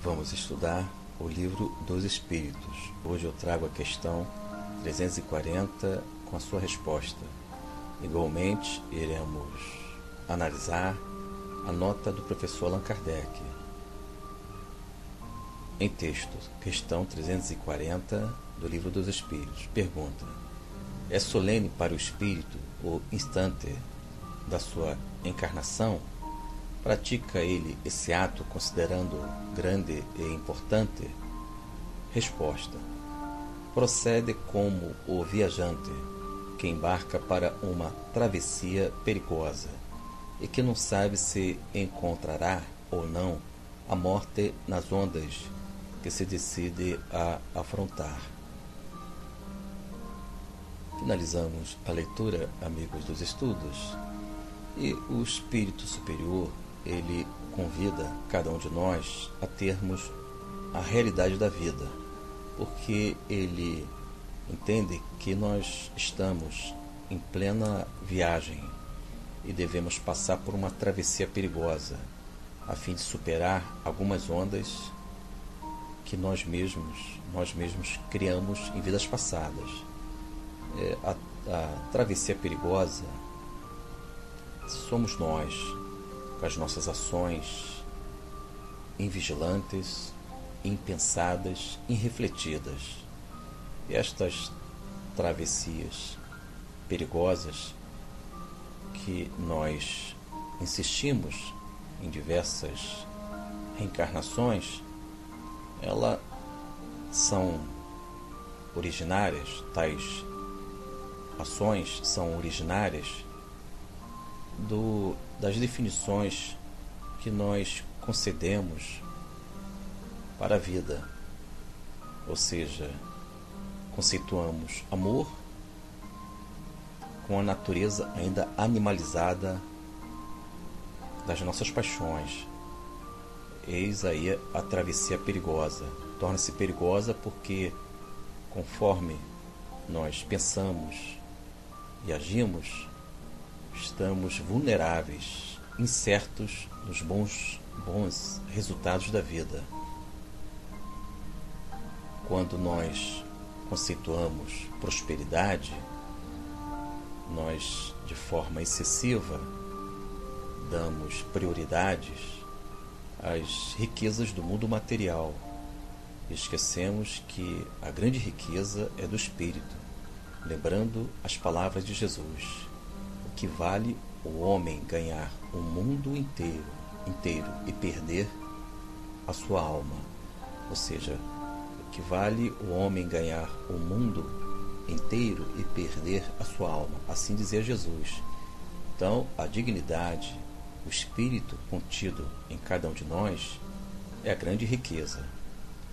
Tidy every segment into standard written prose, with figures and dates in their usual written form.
Vamos estudar o Livro dos Espíritos. Hoje eu trago a questão 340 com a sua resposta. Igualmente, iremos analisar a nota do professor Allan Kardec. Em texto, questão 340 do Livro dos Espíritos. Pergunta: é solene para o espírito o instante da sua encarnação? Pratica ele esse ato considerando grande e importante? Resposta: procede como o viajante que embarca para uma travessia perigosa e que não sabe se encontrará ou não a morte nas ondas que se decide a afrontar. Finalizamos a leitura, amigos dos estudos, e o Espírito Superior, ele convida cada um de nós a termos a realidade da vida, porque ele entende que nós estamos em plena viagem e devemos passar por uma travessia perigosa, a fim de superar algumas ondas que nós mesmos criamos em vidas passadas. A travessia perigosa somos nós, com as nossas ações invigilantes, impensadas, irrefletidas. E estas travessias perigosas que nós insistimos em diversas reencarnações, elas são originárias, tais ações são originárias das definições que nós concedemos para a vida. Ou seja, conceituamos amor com a natureza ainda animalizada das nossas paixões. Eis aí a travessia perigosa. Torna-se perigosa porque, conforme nós pensamos e agimos, estamos vulneráveis, incertos nos bons resultados da vida. Quando nós conceituamos prosperidade, nós, de forma excessiva, damos prioridades às riquezas do mundo material. Esquecemos que a grande riqueza é do espírito, lembrando as palavras de Jesus: o que vale o homem ganhar o mundo inteiro e perder a sua alma. Ou seja, o que vale o homem ganhar o mundo inteiro e perder a sua alma. Assim dizia Jesus. Então, a dignidade, o espírito contido em cada um de nós é a grande riqueza.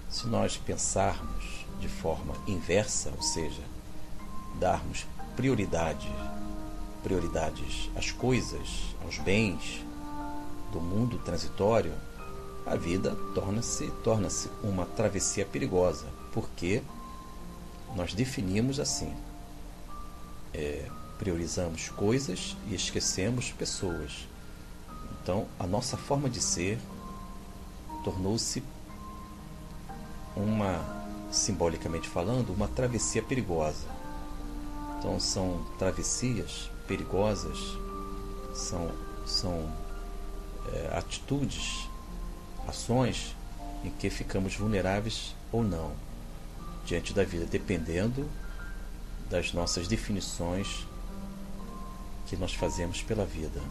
Se nós pensarmos de forma inversa, ou seja, darmos prioridades às coisas, aos bens do mundo transitório, a vida torna-se uma travessia perigosa, porque nós definimos assim, priorizamos coisas e esquecemos pessoas. Então, a nossa forma de ser tornou-se simbolicamente falando, uma travessia perigosa. Então, são travessias perigosas, são atitudes, ações em que ficamos vulneráveis ou não diante da vida, dependendo das nossas definições que nós fazemos pela vida.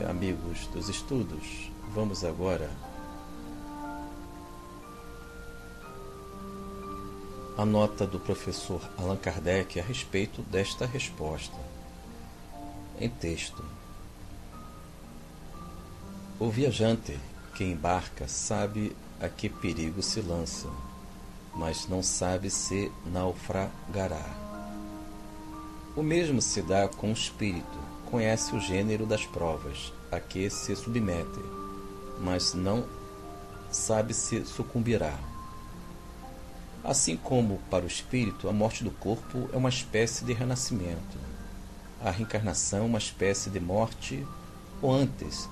Amigos dos estudos, vamos agora a nota do professor Allan Kardec a respeito desta resposta. Em texto: o viajante que embarca sabe a que perigo se lança, mas não sabe se naufragará. O mesmo se dá com o espírito. Conhece o gênero das provas a que se submete, mas não sabe se sucumbirá. Assim como para o espírito, a morte do corpo é uma espécie de renascimento, a reencarnação uma espécie de morte ou antes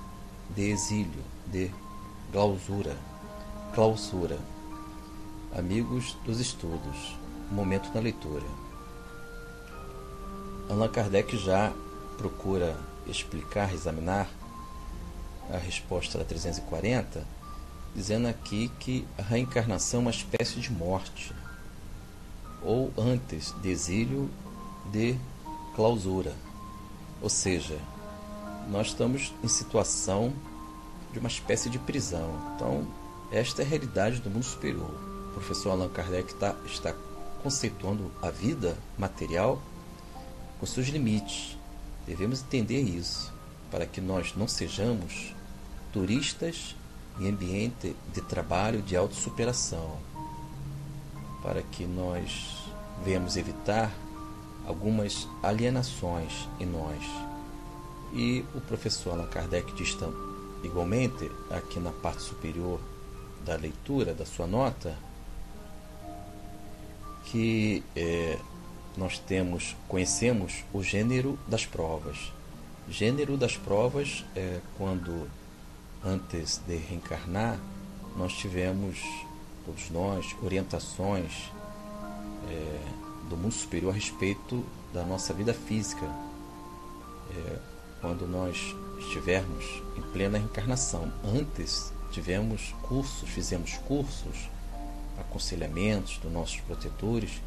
de exílio, de Clausura. Clausura. Amigos dos estudos. Momento na leitura. Allan Kardec já procura explicar, examinar a resposta da 340, dizendo aqui que a reencarnação é uma espécie de morte, ou antes de exílio, de clausura. Ou seja, nós estamos em situação de uma espécie de prisão. Então, esta é a realidade do mundo superior. O professor Allan Kardec está conceituando a vida material com seus limites. Devemos entender isso, para que nós não sejamos turistas em ambiente de trabalho de autossuperação, para que nós venhamos evitar algumas alienações em nós. E o professor Allan Kardec diz igualmente, aqui na parte superior da leitura da sua nota, que nós conhecemos o gênero das provas. Gênero das provas é quando, antes de reencarnar, nós tivemos, todos nós, orientações do mundo superior a respeito da nossa vida física. Quando nós estivermos em plena reencarnação. Antes fizemos cursos, aconselhamentos dos nossos protetores,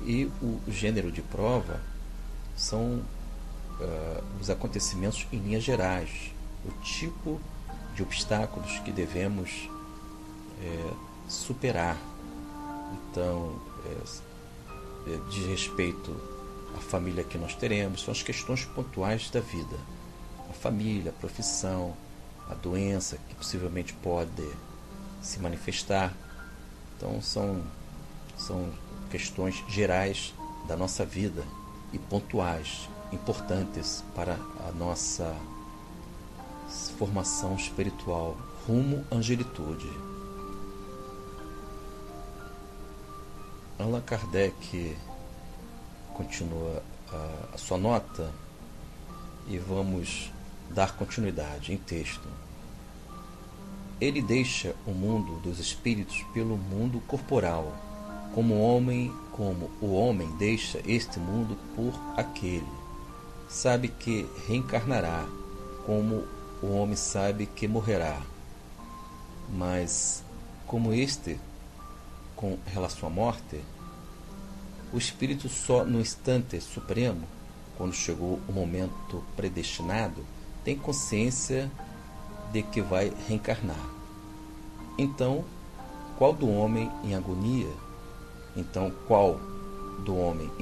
e o gênero de prova são os acontecimentos em linhas gerais, o tipo de obstáculos que devemos superar. Então, diz respeito à família que nós teremos, são as questões pontuais da vida. A família, a profissão, a doença que possivelmente pode se manifestar. Então, são questões gerais da nossa vida e pontuais, importantes para a nossa formação espiritual rumo à angelitude. Allan Kardec continua a sua nota e vamos dar continuidade em texto. Ele deixa o mundo dos espíritos pelo mundo corporal, como o homem deixa este mundo por aquele. Sabe que reencarnará, como o homem sabe que morrerá. Mas, como com relação à morte, o espírito só no instante supremo, quando chegou o momento predestinado, tem consciência de que vai reencarnar. Então, qual do homem em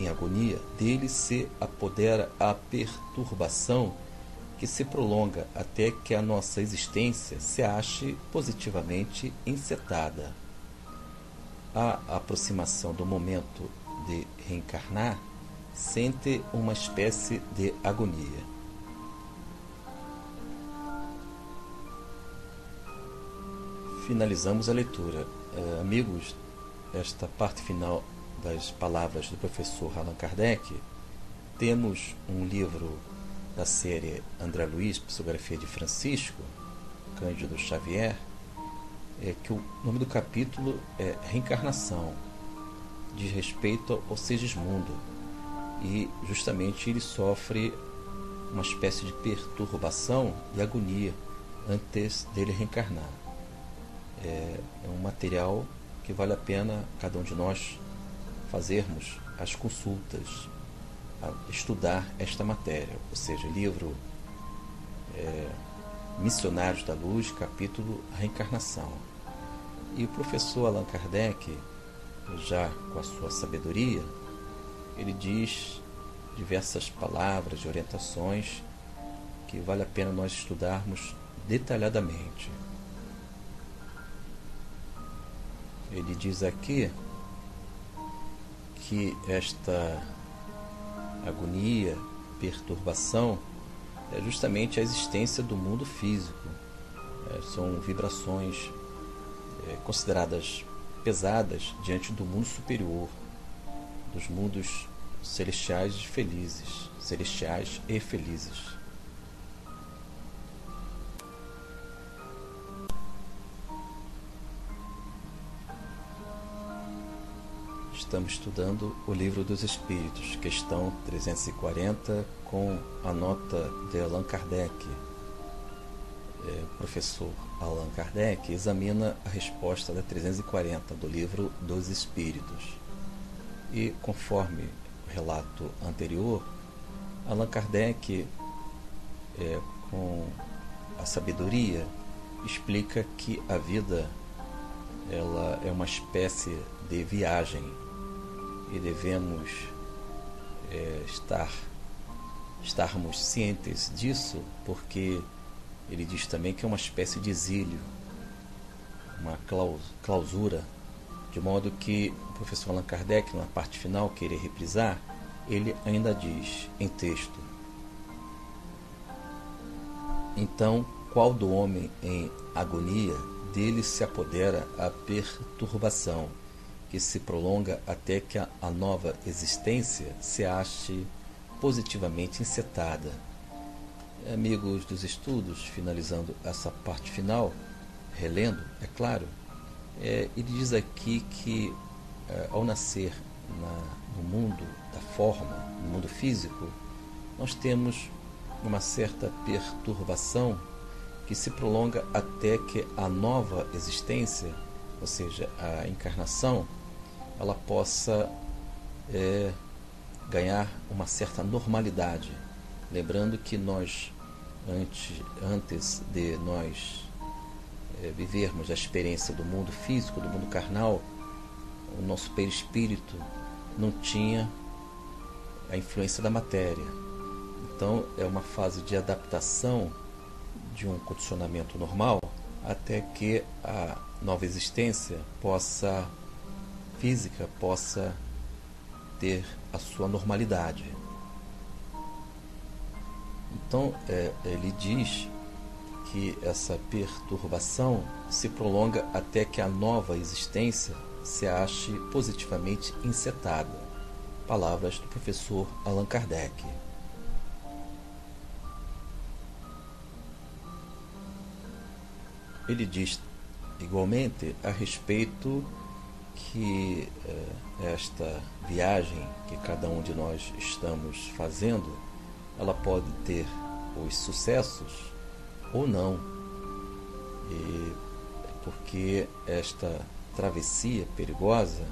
agonia dele se apodera a perturbação que se prolonga até que a nossa existência se ache positivamente encetada. A aproximação do momento de reencarnar sente uma espécie de agonia. Finalizamos a leitura. Amigos, esta parte final das palavras do professor Allan Kardec, temos um livro da série André Luiz, Psicografia de Francisco Cândido Xavier, que o nome do capítulo é Reencarnação, diz respeito ao Segismundo, e justamente ele sofre uma espécie de perturbação e agonia antes dele reencarnar. É um material que vale a pena cada um de nós fazermos as consultas, estudar esta matéria, ou seja, livro Missionários da Luz, capítulo Reencarnação. E o professor Allan Kardec, já com a sua sabedoria, ele diz diversas palavras e orientações que vale a pena nós estudarmos detalhadamente. Ele diz aqui que esta agonia, perturbação, é justamente a existência do mundo físico. São vibrações consideradas pesadas diante do mundo superior, dos mundos celestiais e felizes. Estamos estudando o Livro dos Espíritos, questão 340, com a nota de Allan Kardec. O professor Allan Kardec examina a resposta da 340 do Livro dos Espíritos. E, conforme o relato anterior, Allan Kardec, com a sabedoria, explica que a vida ela é uma espécie de viagem e devemos estarmos cientes disso, porque ele diz também que é uma espécie de exílio, uma clausura, de modo que o professor Allan Kardec, na parte final, que irei reprisar, ele ainda diz em texto: então, qual do homem em agonia, dele se apodera a perturbação, que se prolonga até que a nova existência se ache positivamente encetada. Amigos dos estudos, finalizando essa parte final, relendo, é claro, ele diz aqui que ao nascer no mundo da forma, no mundo físico, nós temos uma certa perturbação que se prolonga até que a nova existência, ou seja, a encarnação, ela possa ganhar uma certa normalidade. Lembrando que nós, antes de nós vivermos a experiência do mundo físico, do mundo carnal, o nosso perispírito não tinha a influência da matéria. Então, é uma fase de adaptação de um condicionamento normal até que a nova existência física possa ter a sua normalidade. Então, ele diz que essa perturbação se prolonga até que a nova existência se ache positivamente encetada. Palavras do professor Allan Kardec. Ele diz igualmente a respeito que esta viagem que cada um de nós estamos fazendo, ela pode ter os sucessos ou não, porque esta travessia perigosa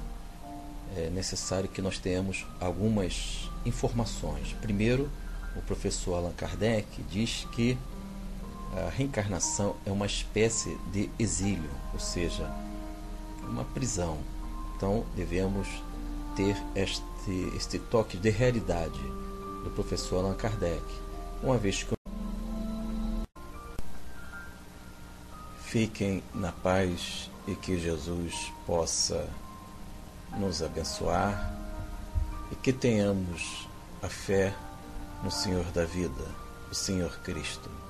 é necessário que nós tenhamos algumas informações. Primeiro, o professor Allan Kardec diz que a reencarnação é uma espécie de exílio, ou seja, uma prisão. Então devemos ter este toque de realidade do professor Allan Kardec, uma vez que fiquem na paz e que Jesus possa nos abençoar e que tenhamos a fé no Senhor da vida, o Senhor Cristo.